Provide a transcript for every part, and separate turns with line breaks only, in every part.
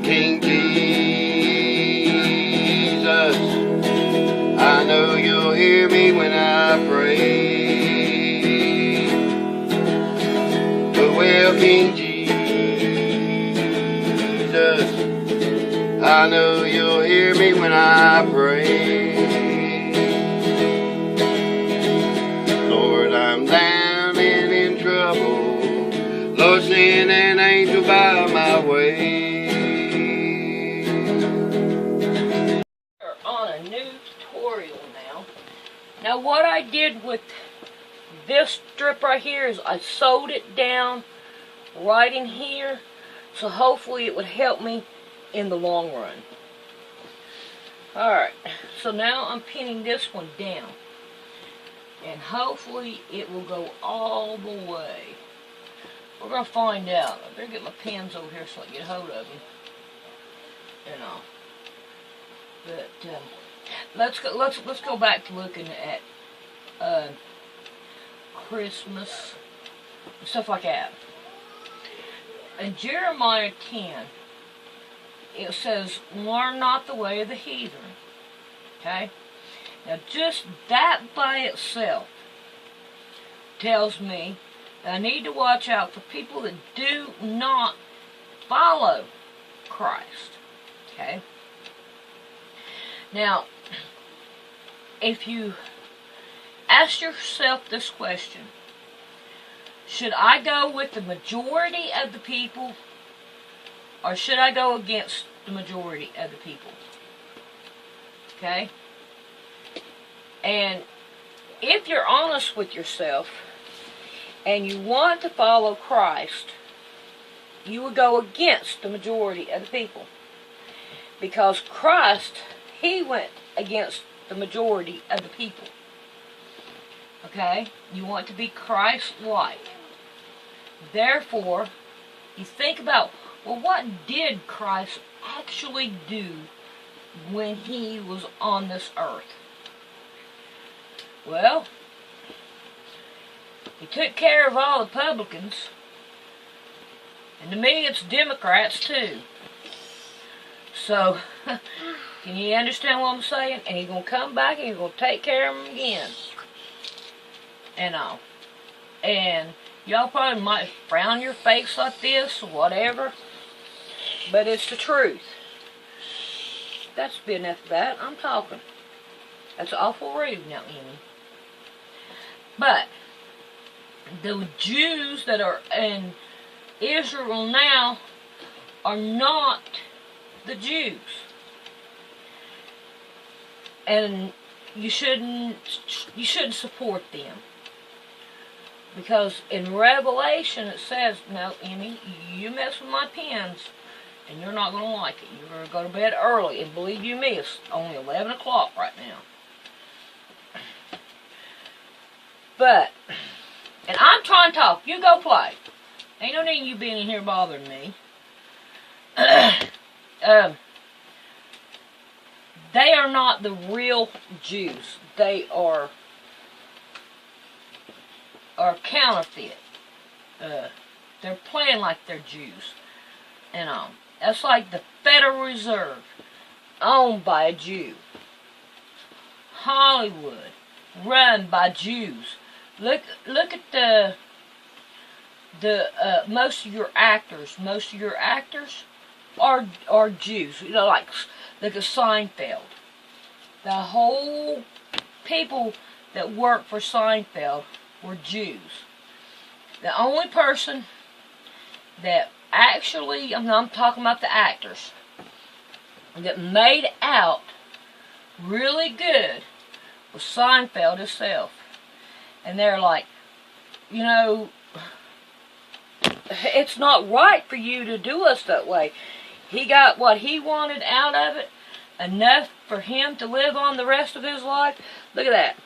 King Jesus, I know you'll hear me when I pray. But well, King Jesus, I know you'll hear me when I pray. Lord, I'm down and in trouble. Lord, send an angel by my way.
We're on a new tutorial now. Now what I did with this strip right here is I sewed it down right in here, so hopefully it would help me in the long run. Alright, so now I'm pinning this one down, and hopefully it will go all the way. We're going to find out. I better get my pins over here so I can get hold of them. You know. But let's go back to looking at Christmas and stuff like that. In Jeremiah 10, it says, "Learn not the way of the heathen." Okay? Now just that by itself tells me that I need to watch out for people that do not follow Christ. Okay? Now, if you ask yourself this question, should I go with the majority of the people, or should I go against the majority of the people? Okay? And if you're honest with yourself and you want to follow Christ, you would go against the majority of the people. Because Christ, He went against the majority of the people. Okay? You want to be Christ-like. Therefore, you think about, well, what did Christ actually do when He was on this earth? Well, He took care of all the publicans. And to me, it's Democrats, too. So, can you understand what I'm saying? And He's going to come back and He's going to take care of them again. And all. And y'all probably might frown your face like this or whatever. But it's the truth. That's been enough of that. I'm talking. That's awful rude now, Amy. But the Jews that are in Israel now are not the Jews. And you shouldn't support them. Because in Revelation it says, no, Emmy, you mess with my pens and you're not going to like it. You're going to go to bed early. And believe you me, it's only 11 o'clock right now. But, and I'm trying to talk. You go play. Ain't no need you being in here bothering me. They are not the real Jews. They are counterfeit. They're playing like they're Jews. And that's like the Federal Reserve, owned by a Jew. Hollywood, run by Jews. Look at the most of your actors. Most of your actors are Jews. You know, like look at Seinfeld. The whole people that worked for Seinfeld were Jews. The only person that actually, I'm talking about the actors, that made out really good was Seinfeld himself. And they're like, you know, it's not right for you to do us that way. He got what he wanted out of it, enough for him to live on the rest of his life. Look at that.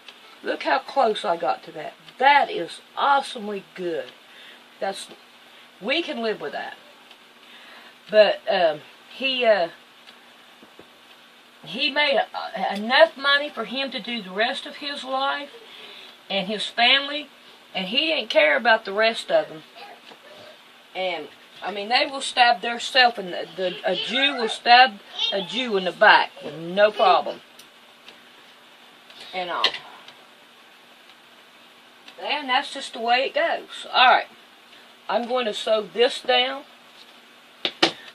Look how close I got to that. That is awesomely good. We can live with that. But he made enough money for him to do the rest of his life and his family, and he didn't care about the rest of them. And I mean, they will stab theirself, and a Jew will stab a Jew in the back with no problem. And all. And that's just the way it goes. Alright. I'm going to sew this down.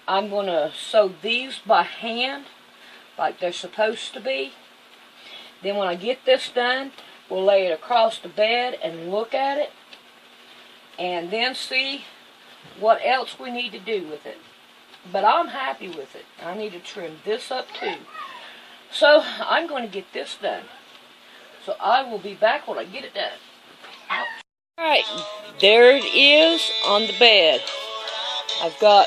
I'm going to sew these by hand, like they're supposed to be. Then when I get this done, we'll lay it across the bed and look at it. And then see what else we need to do with it. But I'm happy with it. I need to trim this up too. So I'm going to get this done. So I will be back when I get it done. Alright, there it is on the bed. I've got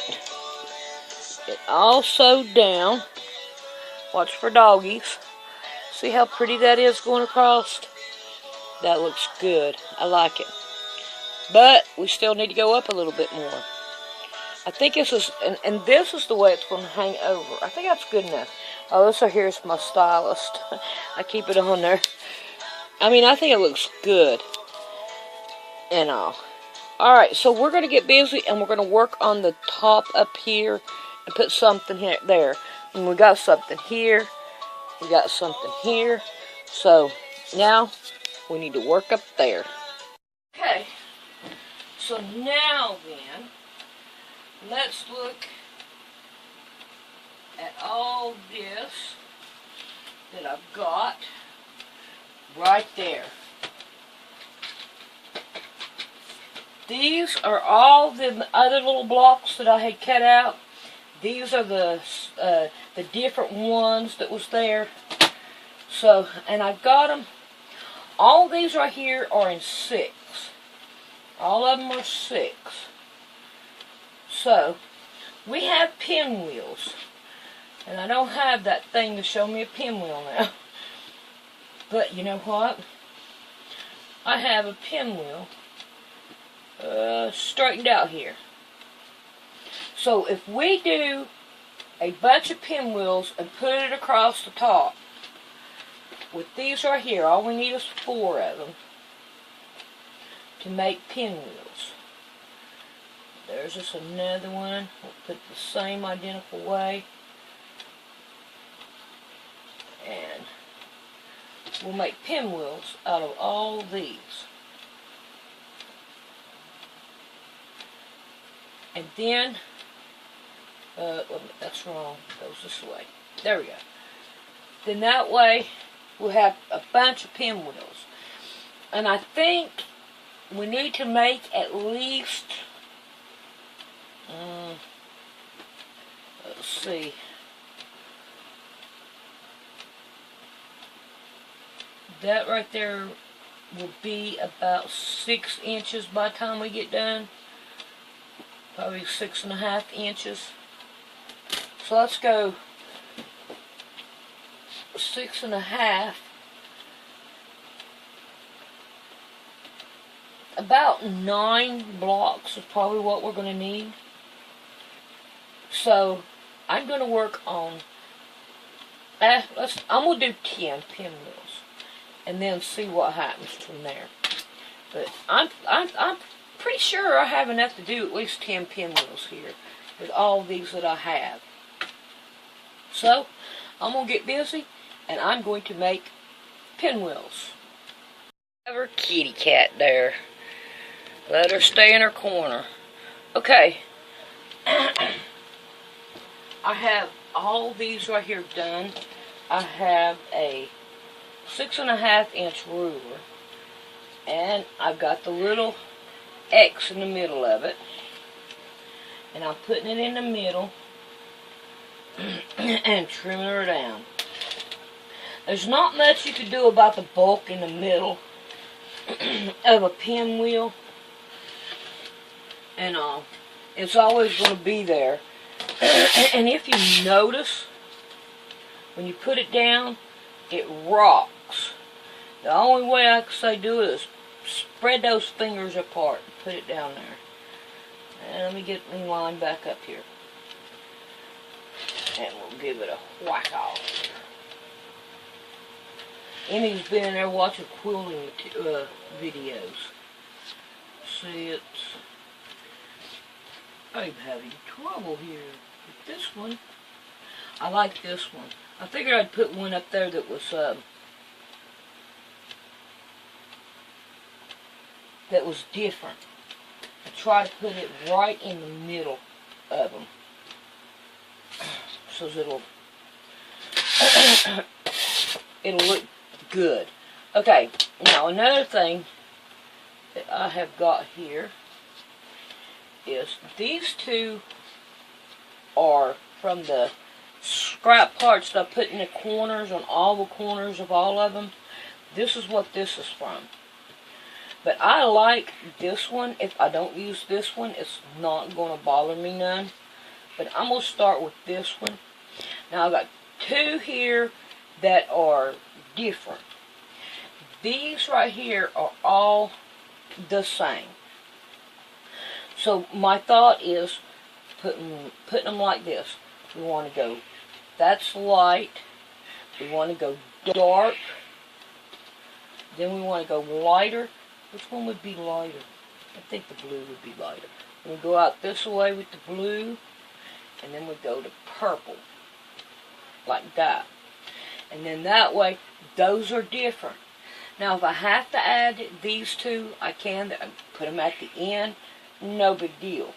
it all sewed down. Watch for doggies. See how pretty that is going across? That looks good. I like it. But we still need to go up a little bit more. I think this is, and this is the way it's going to hang over. I think that's good enough. Oh, this right here is my stylist. I keep it on there. I mean, I think it looks good. And all. Alright, so we're going to get busy and we're going to work on the top up here and put something here, there. And we got something here. We got something here. So, now we need to work up there. Okay. So now then, let's look at all this that I've got right there. These are all the other little blocks that I had cut out. These are the different ones that was there. So, and I've got them. All these right here are in 6. All of them are 6. So, we have pinwheels. And I don't have that thing to show me a pinwheel now. But you know what? I have a pinwheel straightened out here. So if we do a bunch of pinwheels and put it across the top, with these right here, all we need is 4 of them to make pinwheels. There's just another one. We'll put the same identical way. And we'll make pinwheels out of all these. And then, that's wrong. It goes this way. There we go. Then that way, we'll have a bunch of pinwheels. And I think we need to make at least, let's see. That right there will be about 6 inches by the time we get done. Probably 6.5 inches. So let's go 6.5. About 9 blocks is probably what we're going to need. So I'm going to work on. I'm going to do 10 pinwheels, and then see what happens from there. But I'm pretty sure I have enough to do at least 10 pinwheels here with all these that I have. So I'm going to get busy and I'm going to make pinwheels. Have her kitty cat there. Let her stay in her corner. Okay. I have all these right here done. I have a 6.5 inch ruler, and I've got the little X in the middle of it, and I'm putting it in the middle and trimming her down. There's not much you can do about the bulk in the middle of a pinwheel, and it's always going to be there. And if you notice, when you put it down, it rocks. The only way I can say do it is spread those fingers apart and put it down there. And let me get me line back up here. And we'll give it a whack off. Emmy's been in there watching quilting videos. See, I'm having trouble here with this one. I like this one. I figured I'd put one up there that was different. I try to put it right in the middle of them, so it'll it'll look good. Okay, now another thing that I have got here is these two are from the scrap parts that I put in the corners, on all the corners of all of them. This is what this is from. But I like this one. If I don't use this one, it's not going to bother me none. But I'm going to start with this one. Now I've got two here that are different. These right here are all the same. So my thought is putting them like this. We want to go, that's light. We want to go dark. Then we want to go lighter. Which one would be lighter? I think the blue would be lighter. We go out this way with the blue, and then we go to purple, like that. And then that way, those are different. Now, if I have to add these two, I can. Put them at the end, no big deal.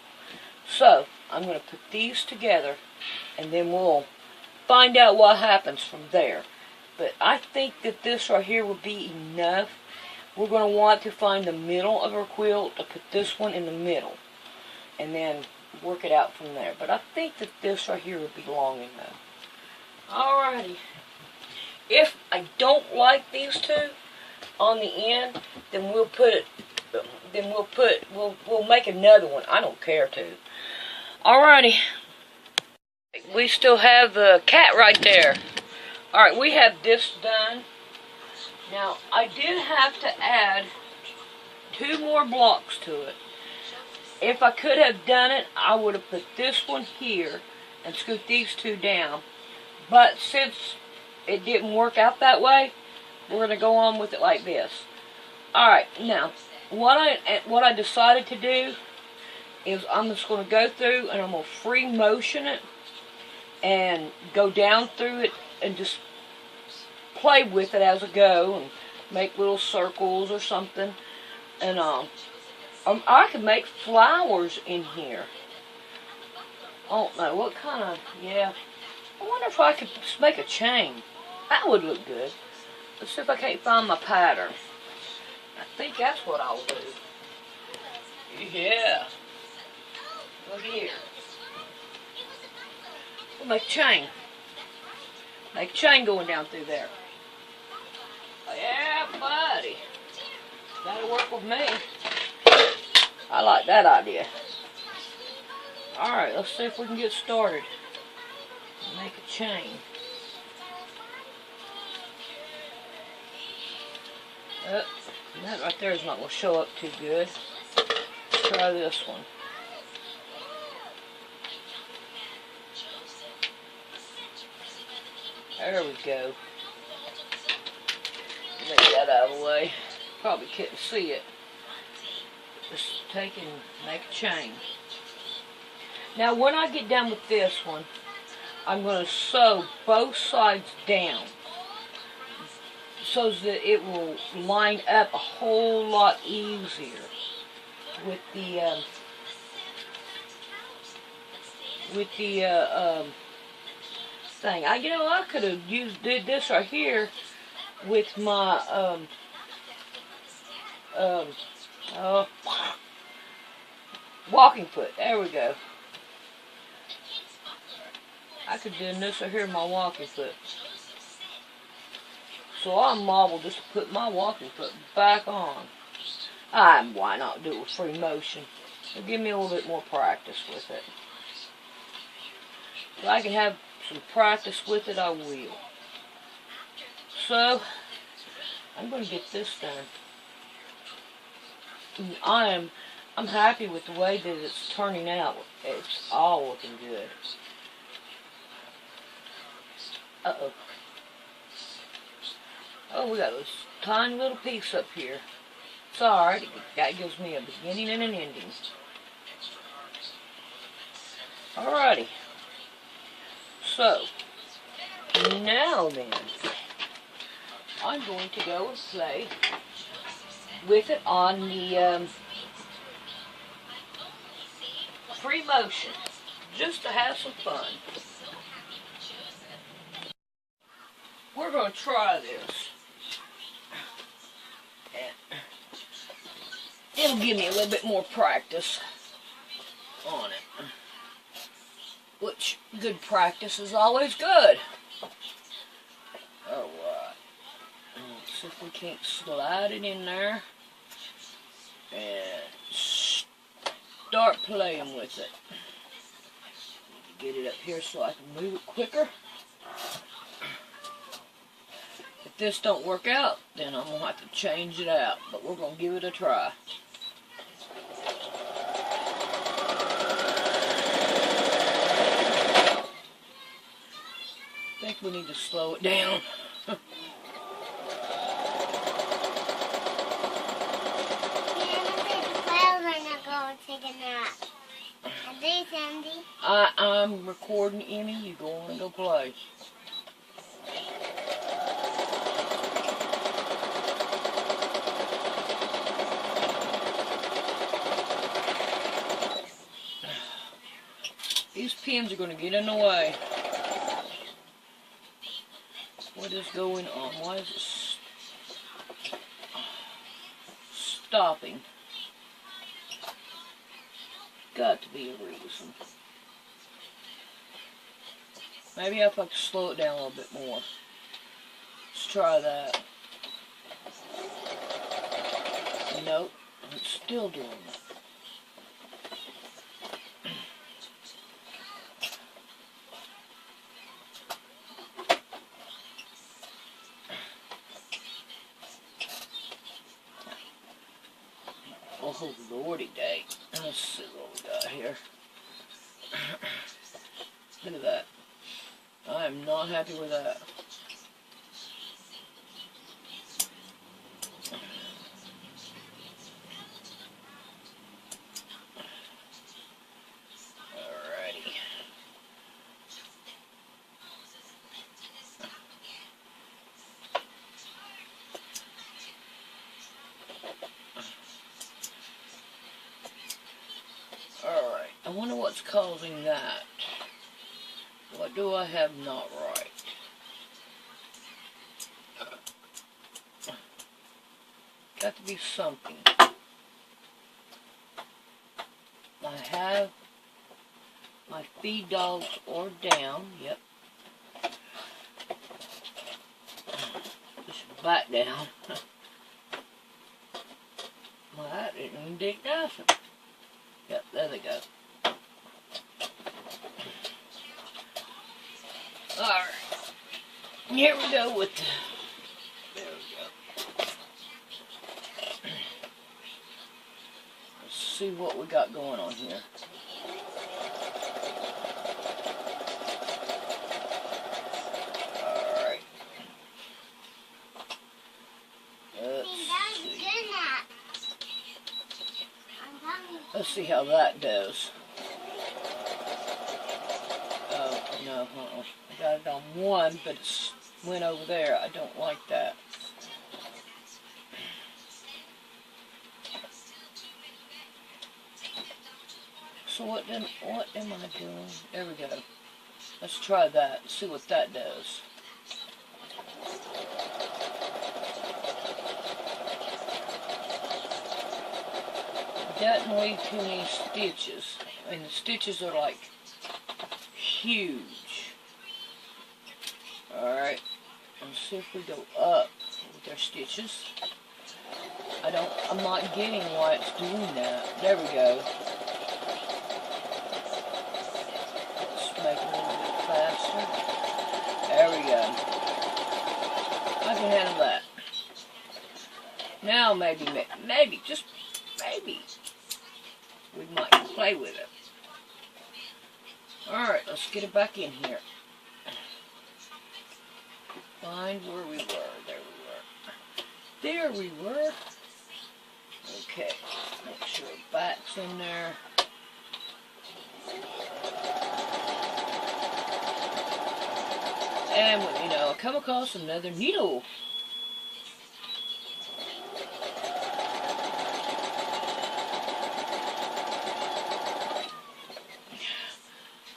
So, I'm going to put these together, and then we'll find out what happens from there. But I think that this right here will be enough. We're going to want to find the middle of our quilt to put this one in the middle, and then work it out from there. But I think that this right here would be long enough. Alrighty. If I don't like these two on the end, then we'll make another one. I don't care to. Alrighty. We still have the cat right there. Alright, we have this done. Now, I did have to add 2 more blocks to it. If I could have done it, I would have put this one here and scoot these 2 down. But since it didn't work out that way, we're going to go on with it like this. Alright, now, what I decided to do is I'm just going to go through and I'm going to free motion it and go down through it and just play with it as I go and make little circles or something. And I could make flowers in here. I don't know what kind of, yeah. I wonder if I could just make a chain. That would look good. Let's see if I can't find my pattern. I think that's what I'll do. Yeah. Look here. We'll make a chain. Make a chain going down through there. Yeah, buddy. That'll work with me. I like that idea. Alright, let's see if we can get started. Make a chain. That right there is not going to show up too good. Let's try this one. There we go. Make that out of the way. Probably couldn't see it. Just take and make a chain. Now when I get done with this one, I'm going to sew both sides down so that it will line up a whole lot easier with the thing. I could have did this right here with my walking foot. There we go. I could do this right here, my walking foot. So I'm marble just to put my walking foot back on. Why not do it with free motion? It'll give me a little bit more practice with it. If I can have some practice with it, I will. So, I'm going to get this done. I'm happy with the way that it's turning out. It's all looking good. Uh-oh. Oh, we got this tiny little piece up here. It's alright. That gives me a beginning and an ending. Alrighty. So, now then, I'm going to go and play with it on the free motion, just to have some fun. We're going to try this. It'll give me a little bit more practice on it. Which, good practice is always good. Alright. Let's see if we can't slide it in there. And start playing with it. Get it up here so I can move it quicker. If this don't work out, then I'm going to have to change it out. But we're going to give it a try. I think we need to slow it down. I'm recording Emmy. You go on and go play. These pins are going to get in the way. What is going on? Why is it stopping? Got to be a reason. Maybe if I could slow it down a little bit more. Let's try that. Nope, it's still doing it. Oh, lordy day. Let's see what we got here. Look at that. I am not happy with that. Alrighty. Alright, I wonder what's causing that. What do I have not right? Got to be something. I have my feed dogs are down. Yep. Just back down. Well, that didn't even dig nothing. Yep, there they go. Alright. Here we go with the... There we go. Let's see what we got going on here. Alright. Let's see how that does. Oh, no, I got it on one, but it went over there. I don't like that. So what am I doing? There we go. Let's try that. See what that does. Doesn't leave too many stitches. I mean, the stitches are like huge. Alright, let's see if we go up with our stitches. I'm not getting why it's doing that. There we go. Let's make it a little bit faster. There we go. I can handle that. Now maybe, just maybe, we might play with it. Alright, let's get it back in here. Find where we were. There we were. Okay, make sure back's in there. And, you know, I come across another needle.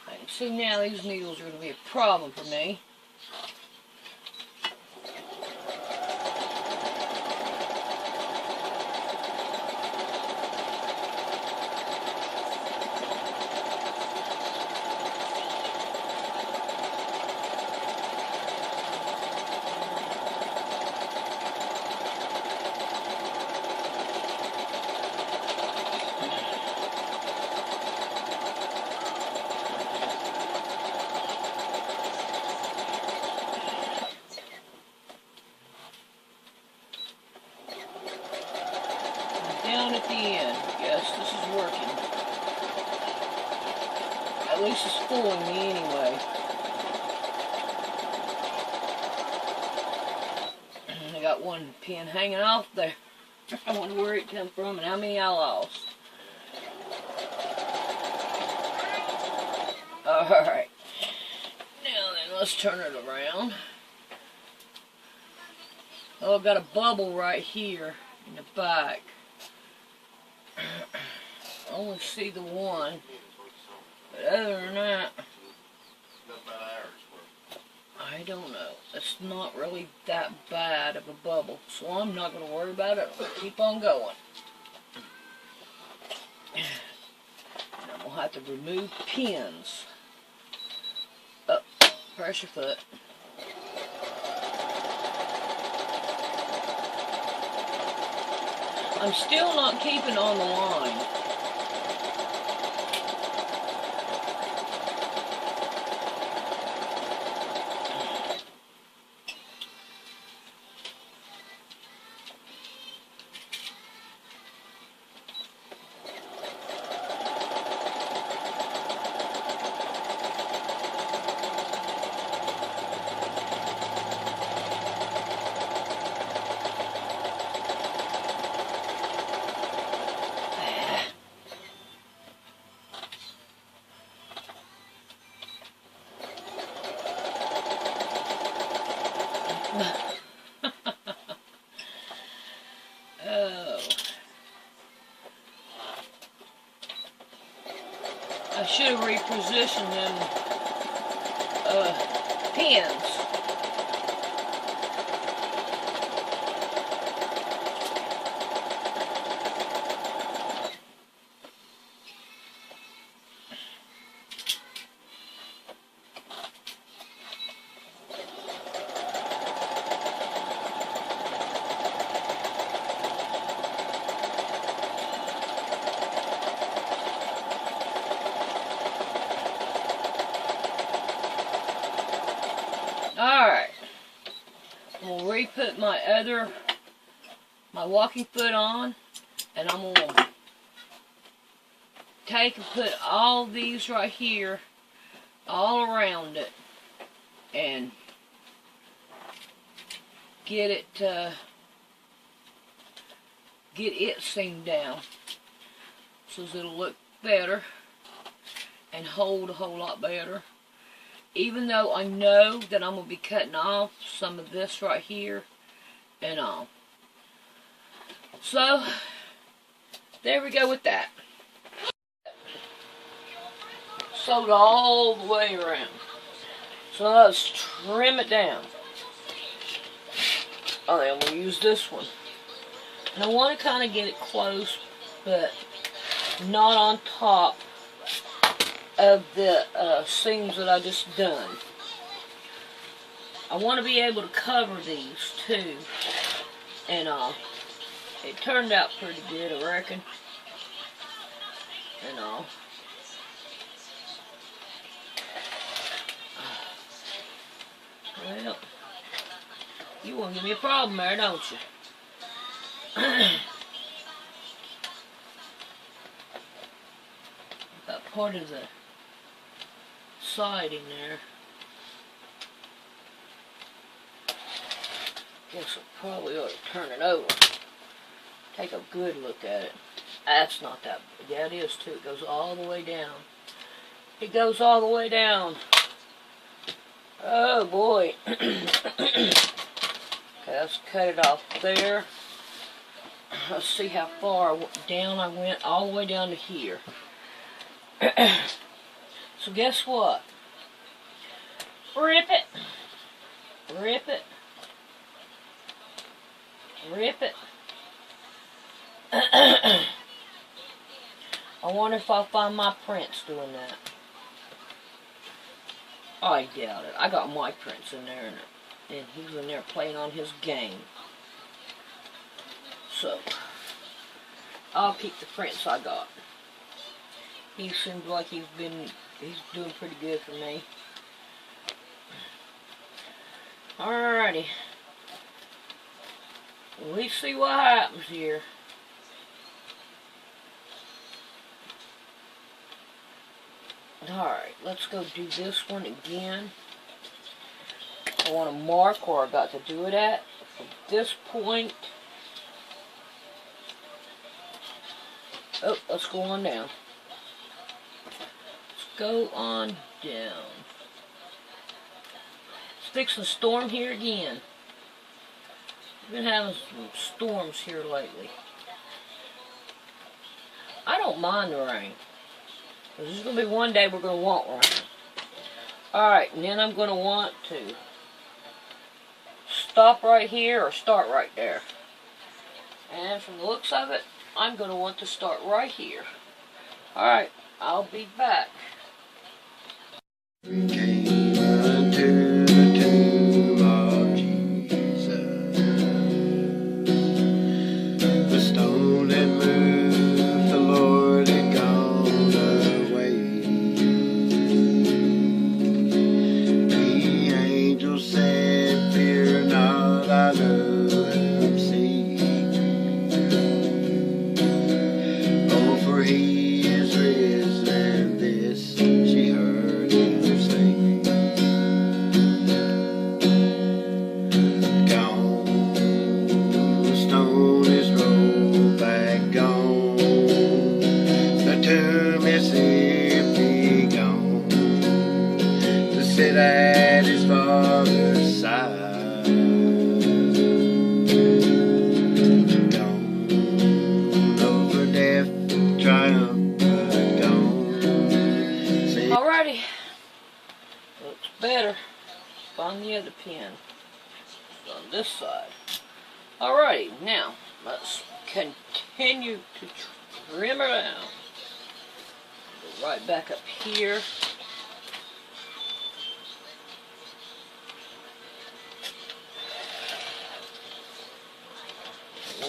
I can see now these needles are going to be a problem for me. Down at the end. Yes, this is working. At least it's fooling me anyway. I got one pin hanging off there. I wonder where it came from and how many I lost. Alright. Now then, let's turn it around. Oh, I've got a bubble right here in the back. I only see the one, but other than that, I don't know. It's not really that bad of a bubble, so I'm not going to worry about it. I'll keep on going. And I'm going to have to remove pins. Oh, press your foot. I'm still not keeping on the line. Oh. I should have repositioned them pins. Alright, we'll re-put my walking foot on, and I'm going to take and put all these right here, all around it, and get it seamed down, so it'll look better, and hold a whole lot better. Even though I know that I'm going to be cutting off some of this right here and all. So, there we go with that. Sewed all the way around. So let's trim it down. Oh, then we'll use this one. And I want to kind of get it close, but not on top of the seams that I just done. I want to be able to cover these too, and it turned out pretty good, I reckon, and well, you want to give me a problem there, don't you? Got part of the siding there. Guess I probably ought to turn it over. Take a good look at it. That's not that bad. Yeah, it is too. It goes all the way down. It goes all the way down. Oh boy. Okay, let's cut it off there. Let's see how far down I went, all the way down to here. So guess what? Rip it. Rip it. Rip it. I wonder if I'll find my prints doing that. I doubt it. I got my prints in there, and he was in there playing on his game. So, I'll keep the prints I got. He seems like he's doing pretty good for me. Alrighty. We see what happens here. Alright, let's go do this one again. I want to mark where I got to do it at. From this point. Oh, let's go on down. Let's go on down. It's fixing a storm here again. We've been having some storms here lately. I don't mind the rain. There's going to be one day we're going to want rain. Alright, and then I'm going to want to stop right here or start right there. And from the looks of it, I'm going to want to start right here. Alright, I'll be back.
We came unto the tomb of Jesus. The stone had moved, the Lord had gone away. The angel said, "Fear not, I know whom seek. Oh, for he is risen." This she heard him sing. Gone, the stone is rolled back, gone. The tomb is empty, gone. To sit at his father's side. Gone, over death triumphant, gone.
Alrighty. Looks better. Find the other pin. It's on this side. Alrighty, now let's continue to trim her down. Go right back up here.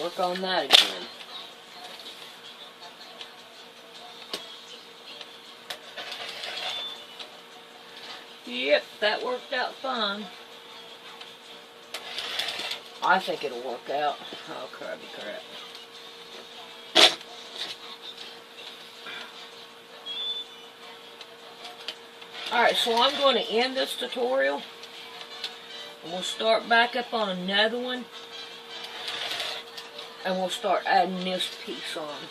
Work on that again. Yep, that worked out fine. I think it'll work out. Oh, crabby crap. Alright, so I'm going to end this tutorial. And we'll start back up on another one. And we'll start adding this piece on.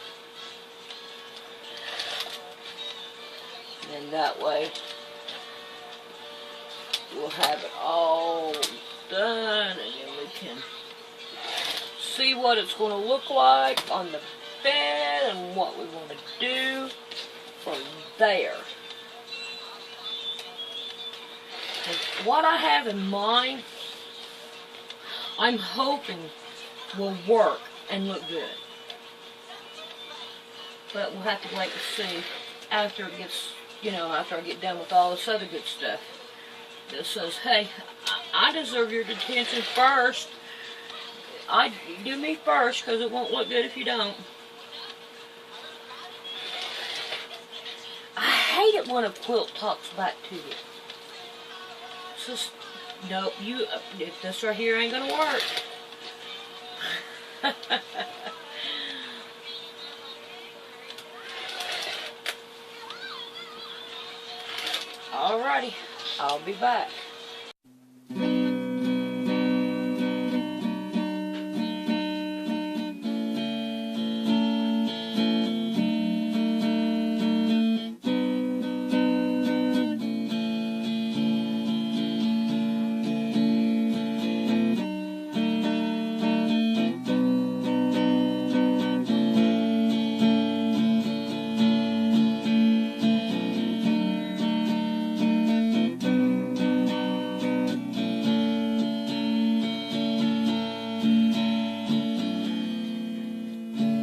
And then that way, we'll have it all done, and then we can see what it's going to look like on the bed and what we want to do from there. And what I have in mind, I'm hoping will work and look good. But we'll have to wait to see after it gets, after I get done with all this other good stuff. That says, hey, I deserve your attention first. Do me first, because it won't look good if you don't. I hate it when a quilt talks back to you. It's just, no, this right here ain't gonna work. Alrighty, I'll be back.